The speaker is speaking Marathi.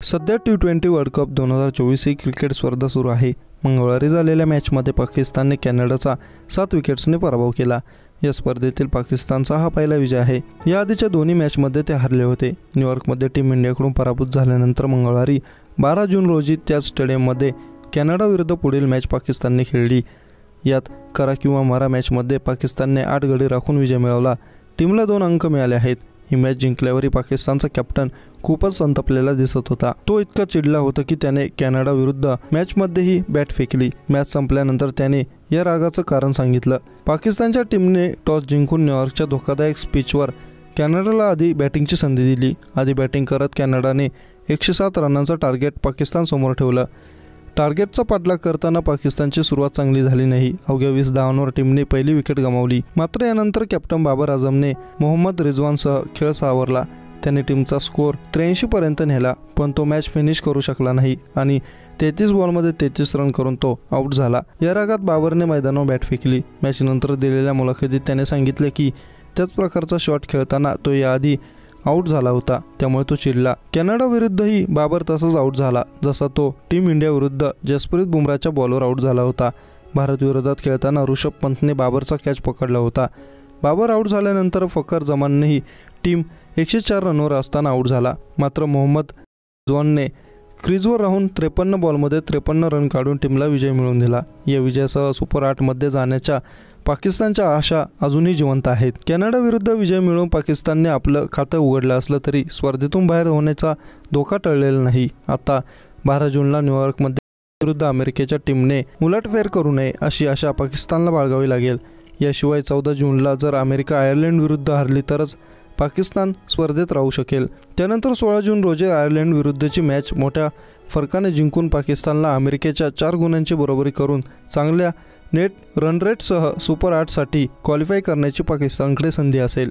सध्या T20 वर्ल्ड कप 2024 ही क्रिकेट स्पर्धा सुरू आहे। मंगळवारी झालेल्या मॅचमध्ये पाकिस्तानने कॅनडाचा 7 विकेट्सने पराभव केला। या स्पर्धेतील पाकिस्तानचा हा पहिला विजय आहे। याआधीच्या दोन्ही मॅचमध्ये ते हरले होते। न्यूयॉर्कमध्ये टीम इंडियाकडून पराभूत झाल्यानंतर मंगळवारी 12 जून रोजी त्याच स्टेडियममध्ये कॅनडा विरुद्ध पुढील मॅच पाकिस्तानने खेळली। यात करा किंवा मारा मॅचमध्ये पाकिस्तानने 8 गडी राखून विजय मिळवला। टीमला 2 अंक मिळाले आहेत। ही मॅच जिंकल्यावरही पाकिस्तानचा कॅप्टन खूपच संतापलेला दिसत होता। तो इतका चिडला होता की त्याने कॅनडा विरुद्ध मॅचमध्येही बॅट फेकली। मॅच संपल्यानंतर त्याने या रागाचं कारण सांगितलं। पाकिस्तानच्या टीमने टॉस जिंकून न्यूयॉर्कच्या धोकादायक पिचवर कॅनडाला आधी बॅटिंगची संधी दिली। आधी बॅटिंग करत कॅनडाने 107 रनांचं टार्गेट पाकिस्तान समोर ठेवलं। टार्गेटचा पाठलाग करताना पाकिस्तानची सुरुवात चांगली झाली नाही। अवघ्या 20 धावांवर टीमने पहिली विकेट गमावली। मात्र यानंतर कॅप्टन बाबर आझमने मोहम्मद रिजवानसह खेळ सावरला। त्याने टीमचा स्कोअर 83 पर्यंत नेला, पण तो मॅच फिनिश करू शकला नाही आणि 33 बॉलमध्ये 33 रन करून तो आउट झाला। या रागात बाबरने मैदानावर बॅट फेकली। मॅचनंतर दिलेल्या मुलाखतीत त्याने सांगितले की त्याच प्रकारचा शॉट खेळताना तो याआधी आउट झाला होता, त्यामुळे तो चिडला। कॅनडा विरुद्धही बाबर तसाच आउट झाला जसा तो टीम इंडिया विरुद्ध जसप्रीत बुमराच्या बॉलवर आउट झाला होता। भारत विरोधात खेळताना ऋषभ पंतने बाबरचा कॅच पकडला होता। बाबर आउट झाल्यानंतर फखर जमाननेही टीम 104 रनवर असताना आउट झाला। मात्र मोहम्मद रिजवानने क्रीजवर राहून 53 बॉलमध्ये 53 रन काढून टीमला विजय मिळवून दिला। या विजयासह सुपर 8 मध्ये जाण्याच्या पाकिस्तानच्या आशा अजूनही जिवंत आहेत। कॅनडा विरुद्ध विजय मिळवून पाकिस्तानने आपलं खातं उघडलं असलं तरी स्पर्धेतून बाहेर होण्याचा धोका टळलेला नाही। आता 12 जूनला न्यूयॉर्कमध्ये विरुद्ध अमेरिकेच्या टीमने उलटफेर करू नये अशी आशा पाकिस्तानला बाळगावी लागेल। याशिवाय 14 जूनला जर अमेरिका आयर्लंड विरुद्ध हरली तरच पाकिस्तान स्पर्धेत राहू शकेल। त्यानंतर 16 जून रोजी आयर्लंड विरुद्धची मॅच मोठ्या फरकाने जिंकून पाकिस्तानला अमेरिकेच्या 4 गुणांची बरोबरी करून चांगल्या नेट रन रेटसह सुपर 8 साठी क्वालिफाय करण्याची पाकिस्तानकडे संधी असेल।